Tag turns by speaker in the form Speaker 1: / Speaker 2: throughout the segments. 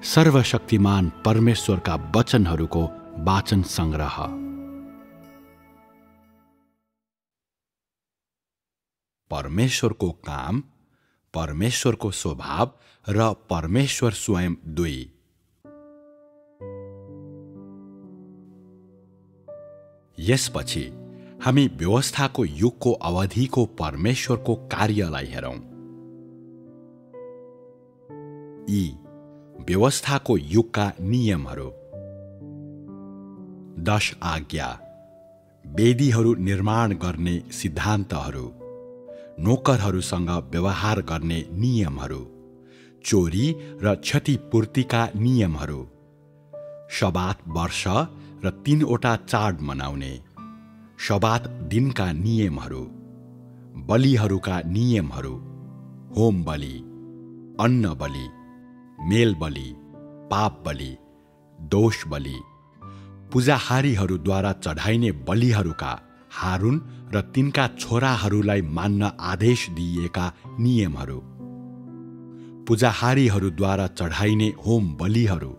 Speaker 1: सर्वशक्तिमान परमेश्वरका वचनहरूको वाचन संग्रह। परमेश्वरको काम, परमेश्वरको स्वभाव र परमेश्वर स्वयं दुई। यसपछि हामी व्यवस्थाको युगको अवधिको परमेश्वरको कार्यलाई हेरौं। यी व्यवस्थाको युगका नियमहरू। 10 आज्ञा, वेदीहरू निर्माण गर्ने सिद्धान्तहरू, नोकरहरूसँग व्यवहार गर्ने नियमहरू, चोरी र क्षतिपूर्तिका नियमहरू, शबात वर्ष र 3वटा चाड मनाउने, शबात दिनका नियमहरू, बलिहरूका नियमहरू, होम बलि, अन्न बलि, मेल बलि, पाप बलि, दोष बलि, पूजाहारीहरूद्वारा चढाइने बलिहरूका हारून र तिनका छोराहरूलाई मान्न आदेश दिइएका नियमहरू, पूजाहारीहरूद्वारा चढाइने होम बलिहरू,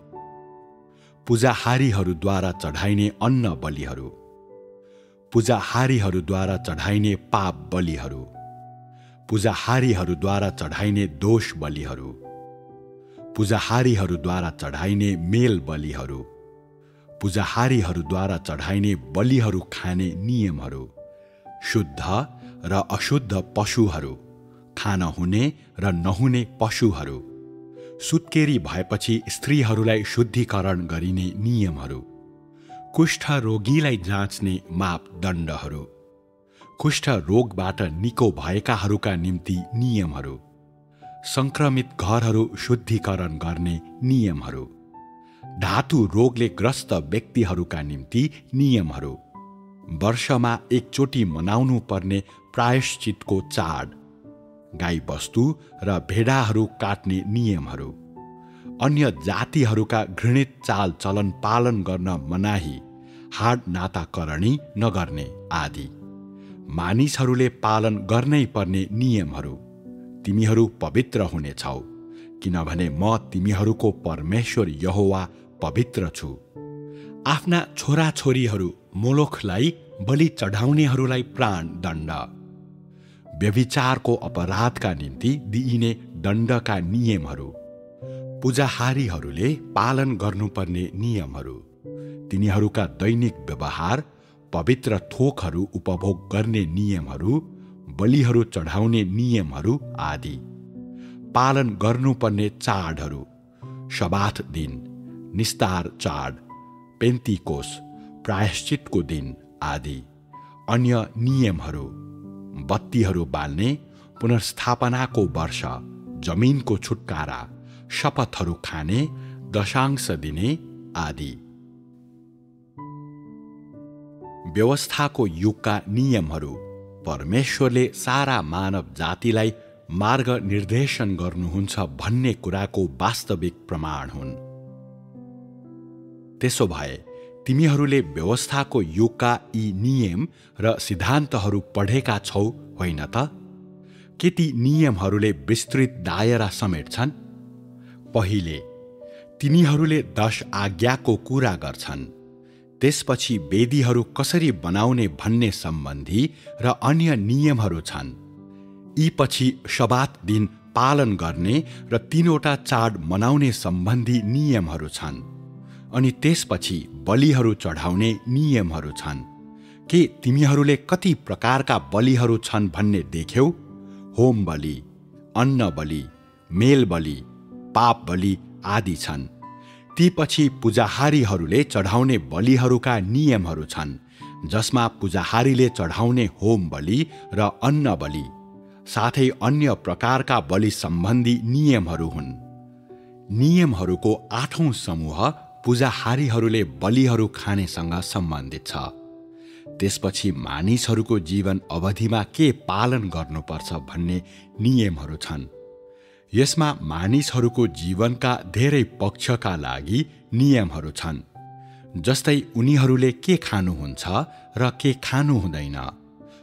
Speaker 1: पूजाहारीहरूद्वारा चढाइने अन्न बलिहरू, पूजाहारीहरूद्वारा चढाइने पाप बलिहरू, पूजाहारीहरूद्वारा चढाइने दोष बलिहरू, पूजाहारीहरूद्वारा चढाइने मेल बलिहरू, पूजाहारीहरूद्वारा चढाइने बलिहरू खाने नियमहरू, शुद्ध र अशुद्ध पशुहरू, खान हुने र नहुने पशुहरू, सुत्केरी भएपछि स्त्रीहरूलाई शुद्धिकरण गरिने नियमहरू, कुष्ठ रोगीलाई जाँच्ने मापदण्डहरू, कुष्ठ रोगबाट निको भएकाहरूका निम्ति नियमहरू, संक्रमित घरहरू शुद्धिकरण गर्ने नियमहरू, धातु रोगले ग्रस्त व्यक्तिहरूका निम्ति नियमहरू, वर्षमा एकचोटि मनाउनु पर्ने प्रायश्चितको चाड, गाई बस्तु र भेडाहरू काट्ने नियमहरू, अन्य जातिहरूका घृणित चाल चलन पालन गर्न मनाही, हाड नाताकरणी नगर्ने आदि, मानिसहरूले पालन गर्नै पर्ने नियमहरू। तिमीहरू पवित्र हुनेछौ, किनभने म तिमीहरूको परमेश्वर यहोवा पवित्र छु। आफ्ना छोराछोरीहरू मोलोखलाई बलि चढाउनेहरूलाई प्राण दण्ड, व्यभिचारको अपराधका निम्ति दिइने दण्डका नियमहरू, पूजाहारीहरूले पालन गर्नुपर्ने नियमहरू, तिनीहरूका दैनिक व्यवहार, पवित्र थोकहरू उपभोग गर्ने नियमहरू, बलिहरू चढाउने नियमहरू आदि, पालन गर्नुपर्ने चाडहरू, शबात दिन, निस्तार चाड, पेन्तिकोस, प्रायश्चितको दिन आदि, अन्य नियमहरू, बत्तीहरू बाल्ने, पुनर्स्थापनाको वर्ष, जमिनको छुटकारा, शपथहरू खाने, दशांश दिने आदि। व्यवस्थाको युगका नियमहरू परमेश्वरले सारा मानव जातिलाई मार्ग निर्देशन गर्नुहुन्छ भन्ने कुराको वास्तविक प्रमाण हुन्। त्यसो भए तिमीहरूले व्यवस्थाको युगका यी नियम र सिद्धान्तहरू पढेका छौ, होइन त? के ती नियमहरूले विस्तृत दायरा समेट्छन्? पहिले तिनीहरूले 10 आज्ञाको कुरा गर्छन्। त्यसपछि वेदीहरू कसरी बनाउने भन्ने सम्बन्धी र अन्य नियमहरू छन्। यी पछि शबात दिन पालन गर्ने र 3वटा चाड मनाउने सम्बन्धी नियमहरू छन्। अनि त्यसपछि बलिहरू चढाउने नियमहरू छन्। के तिमीहरूले कति प्रकारका बलिहरू छन् भन्ने देख्यौ? होम बलि, अन्न बलि, मेल बलि, पाप बलि आदि छन्। ती पछि पूजाहारीहरूले चढाउने बलिहरूका नियमहरू छन्, जसमा पूजाहारीले चढाउने होम बलि र अन्न बलि, साथै अन्य प्रकारका बलि सम्बन्धी नियमहरू हुन्। नियमहरूको 8औं समूह पूजाहारीहरूले बलिहरू खानेसँग सम्बन्धित छ। त्यसपछि मानिसहरूको जीवन अवधिमा के पालन गर्नुपर्छ भन्ने नियमहरू छन्। यसमा मानिसहरूको जीवनका धेरै पक्षका लागि नियमहरू छन्, जस्तै उनीहरूले के खानुहुन्छ र के खानु हुँदैन,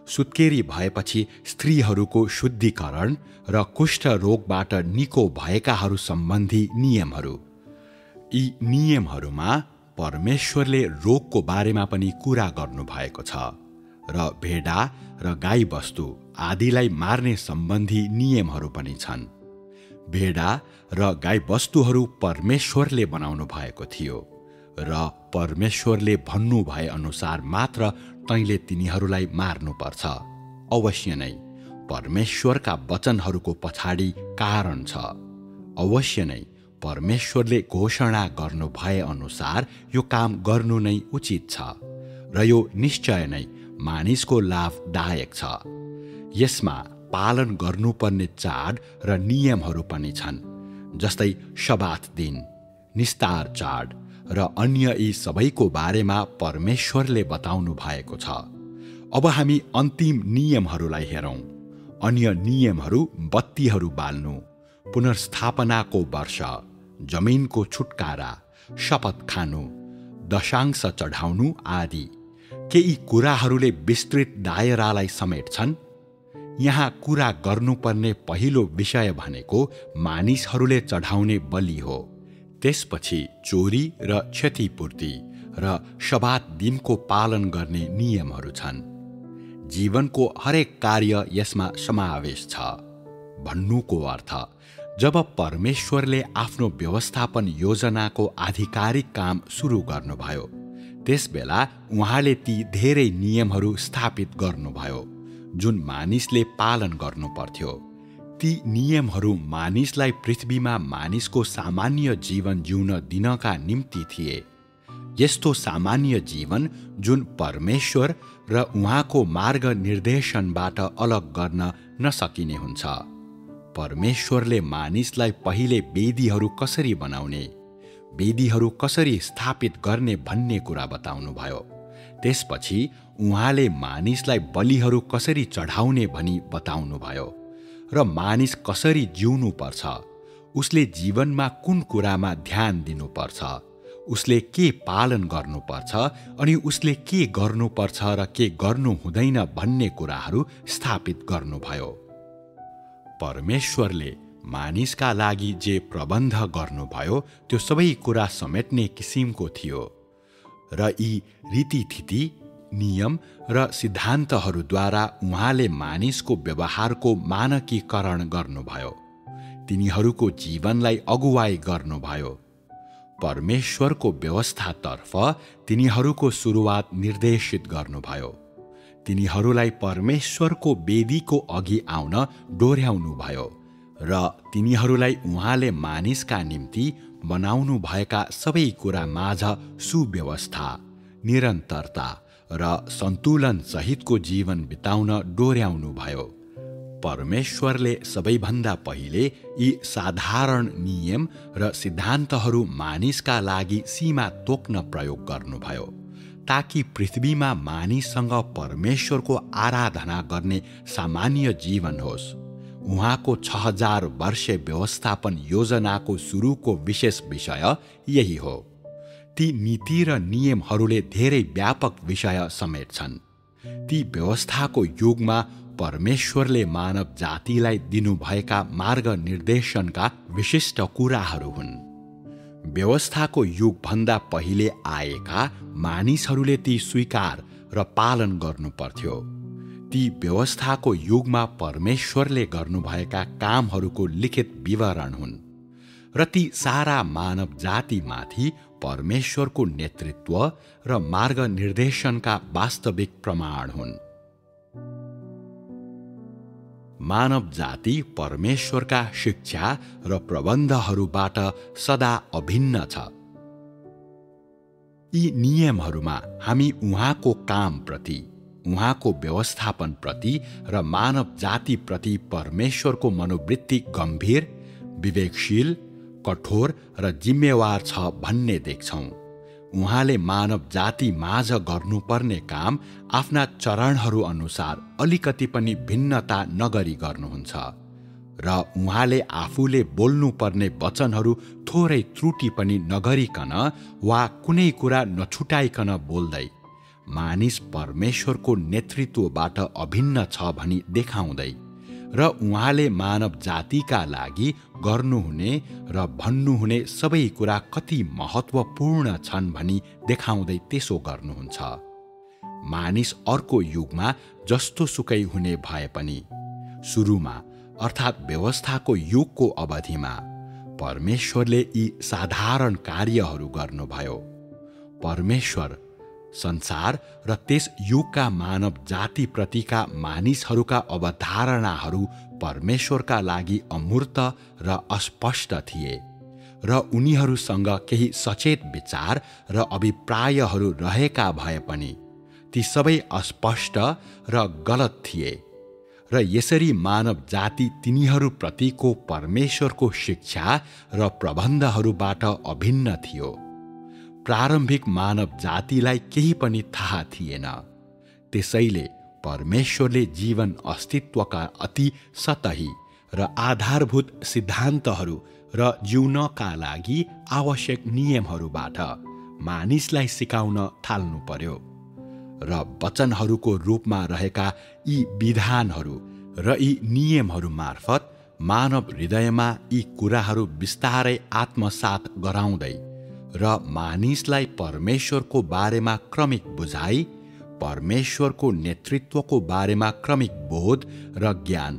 Speaker 1: सुत्केरी भएपछि स्त्रीहरूको शुद्धिकरण र कुष्ठ रोगबाट निको भएकाहरू सम्बन्धी नियमहरू, यी नियमहरूमा परमेश्वरले रोगको बारेमा पनि कुरा गर्नुभएको छ र भेडा र गाईबस्तु आदिलाई मार्ने सम्बन्धी नियमहरू पनि छन्। भेडा र गाईबस्तुहरू परमेश्वरले बनाउनु भएको थियो र परमेश्वरले भन्नुभए अनुसार मात्र तैँले तिनीहरूलाई मार्नुपर्छ। अवश्य नै परमेश्वरका वचनहरूको पछाडि कारण छ। अवश्य नै परमेश्वरले घोषणा गर्नुभए अनुसार यो काम गर्नु नै उचित छ र यो निश्चय नै मानिसको लाभदायक छ। यसमा पालन गर्नुपर्ने चाड र नियमहरू पनि छन्, जस्तै शबात दिन, निस्तार चाड र अन्य यी सबैको बारेमा परमेश्वरले बताउनु भएको छ। अब हामी अन्तिम नियमहरूलाई हेरौँ। अन्य नियमहरू बत्तीहरू बाल्नु, पुनर्स्थापनाको वर्ष, जमिनको छुटकारा, शपथ खानु, दशांश चढाउनु आदि। के यी कुराहरूले विस्तृत दायरालाई समेट्छन्? यहाँ कुरा गर्नुपर्ने पहिलो विषय भनेको मानिसहरूले चढाउने बलि हो। त्यसपछि चोरी र क्षतिपूर्ति र शबात दिनको पालन गर्ने नियमहरू छन्। जीवनको हरेक कार्य यसमा समावेश छ। भन्नुको अर्थ, जब परमेश्वरले आफ्नो व्यवस्थापन योजनाको आधिकारिक काम सुरु गर्नुभयो, त्यसबेला उहाँले ती धेरै नियमहरू स्थापित गर्नुभयो जुन मानिसले पालन गर्नुपर्थ्यो। ती नियमहरू मानिसलाई पृथ्वीमा मानिसको सामान्य जीवन जिउन दिनका निम्ति थिए। यस्तो सामान्य जीवन जुन परमेश्वर र उहाँको मार्ग निर्देशनबाट अलग गर्न नसकिने हुन्छ। परमेश्वरले मानिसलाई पहिले वेदीहरू कसरी बनाउने, वेदीहरू कसरी स्थापित गर्ने भन्ने कुरा बताउनुभयो। त्यसपछि उहाँले मानिसलाई बलिहरू कसरी चढाउने भनी बताउनुभयो र मानिस कसरी जिउनुपर्छ, उसले जीवनमा कुन कुरामा ध्यान दिनुपर्छ, उसले के पालन गर्नुपर्छ अनि उसले के गर्नुपर्छ र के गर्नु हुँदैन भन्ने कुराहरू स्थापित गर्नुभयो। परमेश्वरले मानिसका लागि जे प्रबन्ध गर्नुभयो त्यो सबै कुरा समेट्ने किसिमको थियो र यी रीतिथिति, नियम र सिद्धान्तहरूद्वारा उहाँले मानिसको व्यवहारको मानकीकरण गर्नुभयो। तिनीहरूको जीवनलाई अगुवाई गर्नुभयो। परमेश्वरको व्यवस्थातर्फ तिनीहरूको सुरुवात निर्देशित गर्नुभयो। तिनीहरूलाई परमेश्वरको वेदीको अघि आउन डोर्याउनुभयो र तिनीहरूलाई उहाँले मानिसका निम्ति बनाउनु भएका सबै कुरा माझ सुव्यवस्था, निरन्तरता र सन्तुलन सहितको जीवन बिताउन डोर्याउनुभयो। परमेश्वरले सबैभन्दा पहिले यी साधारण नियम र सिद्धान्तहरू मानिसका लागि सीमा तोक्न प्रयोग गर्नुभयो, ताकि पृथ्वीमा मानिससँग परमेश्वरको आराधना गर्ने सामान्य जीवन होस्। उहाँको 6000 वर्षे व्यवस्थापन योजनाको सुरुको विशेष विषय यही हो। ती नीति र नियमहरूले धेरै व्यापक विषय समेट्छन्। ती व्यवस्थाको युगमा परमेश्वरले मानव जातिलाई दिनुभएका मार्ग निर्देशनका विशिष्ट कुराहरू हुन्। व्यवस्थाको युगभन्दा पहिले आएका मानिसहरूले ती स्वीकार र पालन गर्नुपर्थ्यो। ती व्यवस्थाको युगमा परमेश्वरले गर्नुभएका कामहरूको लिखित विवरण हुन् र ती सारा मानव जातिमाथि परमेश्वरको नेतृत्व र मार्ग निर्देशनका वास्तविक प्रमाण हुन्। मानव जाति परमेश्वरका शिक्षा र प्रबन्धहरूबाट सदा अभिन्न छ। यी नियमहरूमा हामी उहाँको कामप्रति, उहाँको व्यवस्थापनप्रति र मानव जातिप्रति परमेश्वरको मनोवृत्ति गम्भीर, विवेकशील, कठोर र जिम्मेवार छ भन्ने देख्छौँ। उहाँले मानव जाति माझ गर्नुपर्ने काम आफ्ना चरणहरू अनुसार अलिकति पनि भिन्नता नगरी गर्नुहुन्छ र उहाँले आफूले बोल्नुपर्ने वचनहरू थोरै त्रुटि पनि नगरिकन वा कुनै कुरा नछुटाइकन बोल्दै मानिस परमेश्वरको नेतृत्वबाट अभिन्न छ भनी देखाउँदै र उहाँले मानव जातिका लागि गर्नुहुने र भन्नुहुने सबै कुरा कति महत्त्वपूर्ण छन् भनी देखाउँदै त्यसो गर्नुहुन्छ। मानिस अर्को युगमा जस्तो सुकै हुने भए पनि सुरुमा अर्थात् व्यवस्थाको युगको अवधिमा परमेश्वरले यी साधारण कार्यहरू गर्नुभयो। परमेश्वर संसार र त्यस युगका मानव जातिप्रतिका मानिसहरूका अवधारणाहरू परमेश्वरका लागि अमूर्त र अस्पष्ट थिए र उनीहरूसँग केही सचेत विचार र अभिप्रायहरू रहेका भए पनि ती सबै अस्पष्ट र गलत थिए र यसरी मानव जाति तिनीहरूप्रतिको परमेश्वरको शिक्षा र प्रबन्धहरूबाट अभिन्न थियो। प्रारम्भिक मानव जातिलाई केही पनि थाहा थिएन, त्यसैले परमेश्वरले जीवन अस्तित्वका अति सतही र आधारभूत सिद्धान्तहरू र जिउनका लागि आवश्यक नियमहरूबाट मानिसलाई सिकाउन थाल्नु पर्यो र वचनहरूको रूपमा रहेका यी विधानहरू र यी नियमहरू मार्फत मानव हृदयमा यी कुराहरू बिस्तारै आत्मसात गराउँदै र मानिसलाई परमेश्वरको बारेमा क्रमिक बुझाइ, परमेश्वरको नेतृत्वको बारेमा क्रमिक बोध र ज्ञान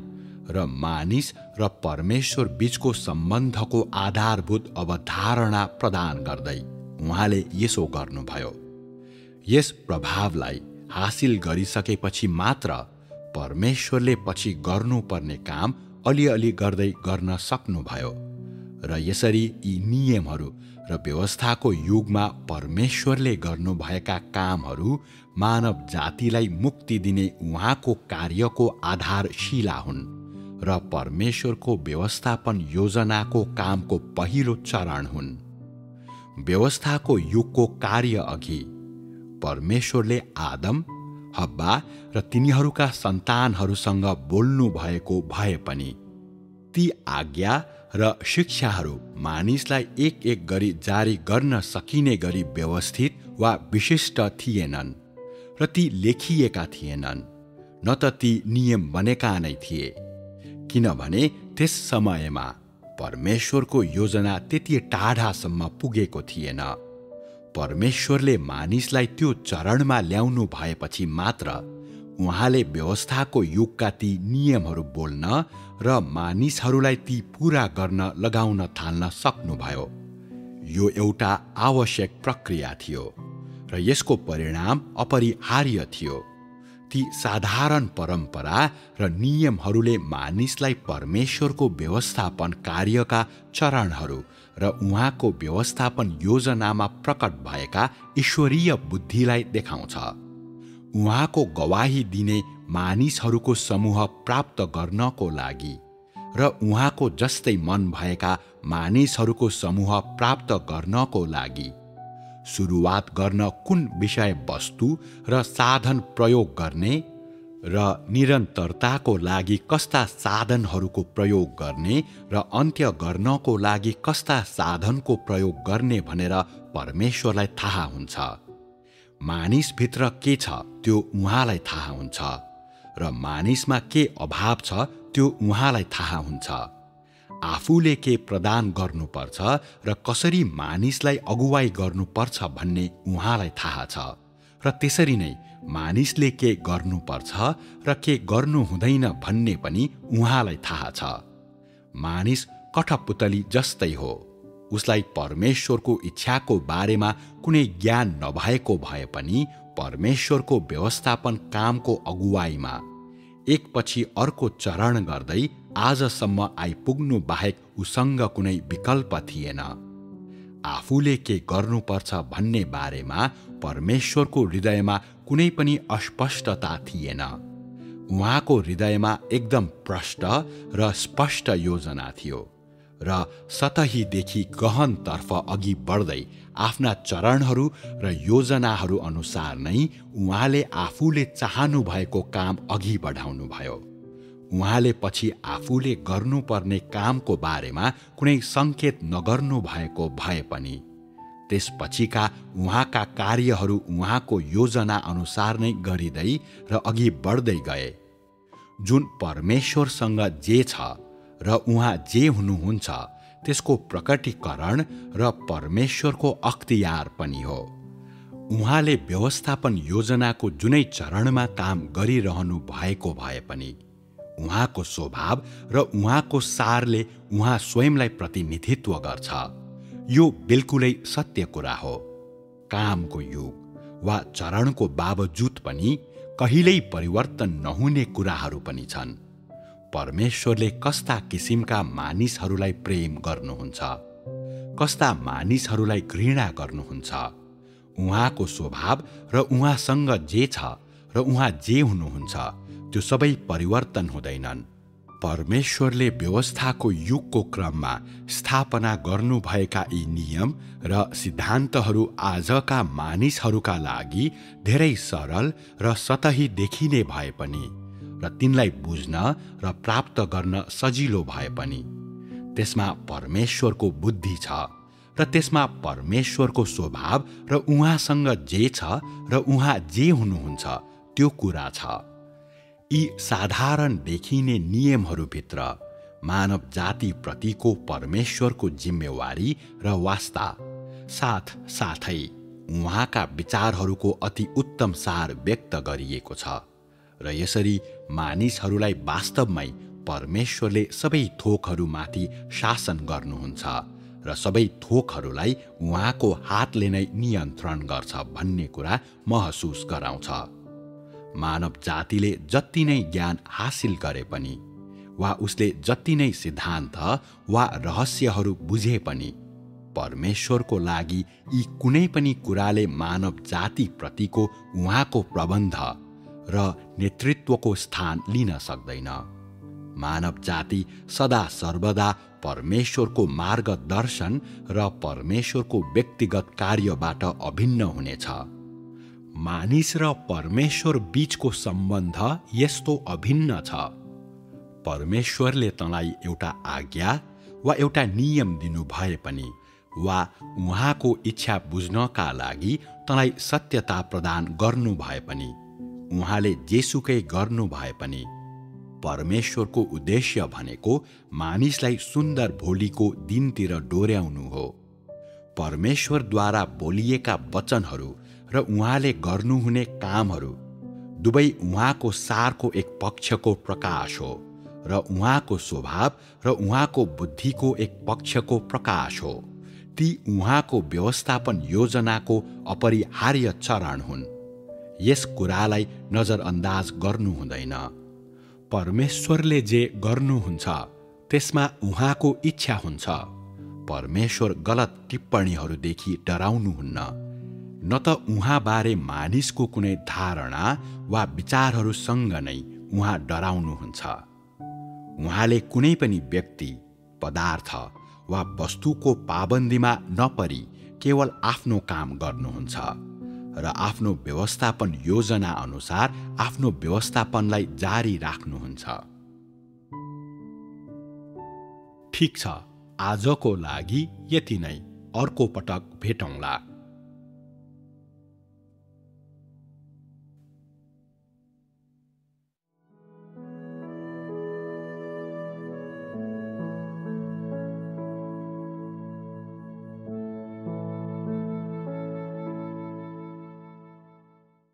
Speaker 1: र मानिस र परमेश्वर बीचको सम्बन्धको आधारभूत अवधारणा प्रदान गर्दै उहाँले यसो गर्नुभयो। यस प्रभावलाई हासिल गरिसकेपछि मात्र परमेश्वरले पछि गर्नुपर्ने काम अलिअलि गर्दै गर्न सक्नुभयो र यसरी यी नियमहरू र व्यवस्थाको युगमा परमेश्वरले गर्नुभएका कामहरू मानव जातिलाई मुक्ति दिने उहाँको कार्यको आधारशिला हुन् र परमेश्वरको व्यवस्थापन योजनाको कामको पहिलो चरण हुन्। व्यवस्थाको युगको कार्य अघि परमेश्वरले आदम, हब्बा र तिनीहरूका सन्तानहरूसँग बोल्नु भएको भए पनि ती आज्ञा र शिक्षाहरू मानिसलाई एक एक गरी जारी गर्न सकिने गरी व्यवस्थित वा विशिष्ट थिएनन् र ती लेखिएका थिएनन्, न त ती नियम बनेका नै थिए, किनभने त्यस समयमा परमेश्वरको योजना त्यति टाढासम्म पुगेको थिएन। परमेश्वरले मानिसलाई त्यो चरणमा ल्याउनु भएपछि मात्र उहाँले व्यवस्थाको युगका ती नियमहरू बोल्न र मानिसहरूलाई ती पूरा गर्न लगाउन थाल्न सक्नुभयो। यो एउटा आवश्यक प्रक्रिया थियो र यसको परिणाम अपरिहार्य थियो। ती साधारण परम्परा र नियमहरूले मानिसलाई परमेश्वरको व्यवस्थापन कार्यका चरणहरू र उहाँको व्यवस्थापन योजनामा प्रकट भएका ईश्वरीय बुद्धिलाई देखाउँछ। उहाँको गवाही दिने मानिसहरूको समूह प्राप्त गर्नको लागि र उहाँको जस्तै मन भएका मानिसहरूको समूह प्राप्त गर्नको लागि सुरुवात गर्न कुन विषय वस्तु र साधन प्रयोग गर्ने र निरन्तरताको लागि कस्ता साधनहरूको प्रयोग गर्ने र अन्त्य गर्नको लागि कस्ता साधनको प्रयोग गर्ने भनेर परमेश्वरलाई थाहा हुन्छ। मानिसभित्र के छ त्यो उहाँलाई थाहा हुन्छ र मानिसमा के अभाव छ त्यो उहाँलाई थाहा हुन्छ। आफूले के प्रदान गर्नुपर्छ र कसरी मानिसलाई अगुवाई गर्नुपर्छ भन्ने उहाँलाई थाहा छ र त्यसरी नै मानिसले के गर्नुपर्छ र के गर्नु हुँदैन भन्ने पनि उहाँलाई थाहा छ। मानिस कठपुतली जस्तै हो, उसलाई परमेश्वरको इच्छाको बारेमा कुनै ज्ञान नभएको भए पनि परमेश्वरको व्यवस्थापन कामको अगुवाईमा एकपछि अर्को चरण गर्दै आजसम्म आइपुग्नु बाहेक उसँग कुनै विकल्प थिएन। आफूले के गर्नुपर्छ भन्ने बारेमा परमेश्वरको हृदयमा कुनै पनि अस्पष्टता थिएन। उहाँको हृदयमा एकदम प्रष्ट र स्पष्ट योजना थियो र सतहीदेखि गहनतर्फ अघि बढ्दै आफ्ना चरणहरू र योजनाहरू अनुसार नै उहाँले आफूले चाहनु भएको काम अघि बढाउनुभयो। उहाँले पछि आफूले गर्नुपर्ने कामको बारेमा कुनै सङ्केत नगर्नु भएको भए पनि त्यसपछिका उहाँका कार्यहरू उहाँको योजना अनुसार नै गरिँदै र अघि बढ्दै गए। जुन परमेश्वरसँग जे छ र उहाँ जे हुनुहुन्छ त्यसको प्रकटीकरण र परमेश्वरको अख्तियार पनि हो। उहाँले व्यवस्थापन योजनाको जुनै चरणमा काम गरिरहनु भएको भए पनि उहाँको स्वभाव र उहाँको सारले उहाँ स्वयंलाई प्रतिनिधित्व गर्छ। यो बिल्कुलै सत्य कुरा हो। कामको युग वा चरणको बावजुद पनि कहिल्यै परिवर्तन नहुने कुराहरू पनि छन्। परमेश्वरले कस्ता किसिमका मानिसहरूलाई प्रेम गर्नुहुन्छ, कस्ता मानिसहरूलाई घृणा गर्नुहुन्छ, उहाँको स्वभाव र उहाँसँग जे छ र उहाँ जे हुनुहुन्छ त्यो सबै परिवर्तन हुँदैनन्। परमेश्वरले व्यवस्थाको युगको क्रममा स्थापना गर्नुभएका यी नियम र सिद्धान्तहरू आजका मानिसहरूका लागि धेरै सरल र सतही देखिने भए पनि र तिनलाई बुझ्न र प्राप्त गर्न सजिलो भए पनि त्यसमा परमेश्वरको बुद्धि छ र त्यसमा परमेश्वरको स्वभाव र उहाँसँग जे छ र उहाँ जे हुनुहुन्छ त्यो कुरा छ। यी साधारण देखिने नियमहरूभित्र मानव जाति प्रतिको परमेश्वरको जिम्मेवारी र वास्ता साथसाथै उहाँका विचारहरूको अति उत्तम सार व्यक्त गरिएको छ र यसरी मानिसहरूलाई वास्तवमै परमेश्वरले सबै थोकहरूमाथि शासन गर्नुहुन्छ र सबै थोकहरूलाई उहाँको हातले नै नियन्त्रण गर्छ भन्ने कुरा महसुस गराउँछ। मानव जातिले जति नै ज्ञान हासिल गरे पनि वा उसले जति नै सिद्धान्त वा रहस्यहरू बुझे पनि परमेश्वरको लागि यी कुनै पनि कुराले मानव जाति प्रतिको उहाँको प्रबन्ध र नेतृत्वको स्थान लिन सक्दैन। मानव जाति सदा सर्वदा परमेश्वरको मार्गदर्शन र परमेश्वरको व्यक्तिगत कार्यबाट अभिन्न हुनेछ। मानिस र परमेश्वर बीचको सम्बन्ध यस्तो अभिन्न छ। परमेश्वरले तँलाई एउटा आज्ञा वा एउटा नियम दिनु भए पनि वा उहाँको इच्छा बुझ्नका लागि तँलाई सत्यता प्रदान गर्नु भए पनि उहाँले जेसुकै गर्नु भए पनि परमेश्वरको उद्देश्य भनेको मानिसलाई सुन्दर भोलिको दिनतिर डोर्याउनु हो। परमेश्वरद्वारा बोलिएका वचनहरू र उहाँले गर्नुहुने कामहरू दुवै उहाँको सारको एक पक्षको प्रकाश हो र उहाँको स्वभाव र उहाँको बुद्धिको एक पक्षको प्रकाश हो। ती उहाँको व्यवस्थापन योजनाको अपरिहार्य चरण हुन्। यस कुरालाई नजरअन्दाज गर्नु हुँदैन। परमेश्वरले जे गर्नुहुन्छ त्यसमा उहाँको इच्छा हुन्छ। परमेश्वर गलत टिप्पणीहरूदेखि डराउनुहुन्न, न त उहाँबारे मानिसको कुनै धारणा वा विचारहरूसँग नै उहाँ डराउनुहुन्छ। उहाँले कुनै पनि व्यक्ति, पदार्थ वा वस्तुको पाबन्दीमा नपरी केवल आफ्नो काम गर्नुहुन्छ र आफ्नो व्यवस्थापन योजना अनुसार आफ्नो व्यवस्थापनलाई जारी राख्नुहुन्छ। ठिक छ, आजको लागि यति नै। अर्को पटक भेटौँला।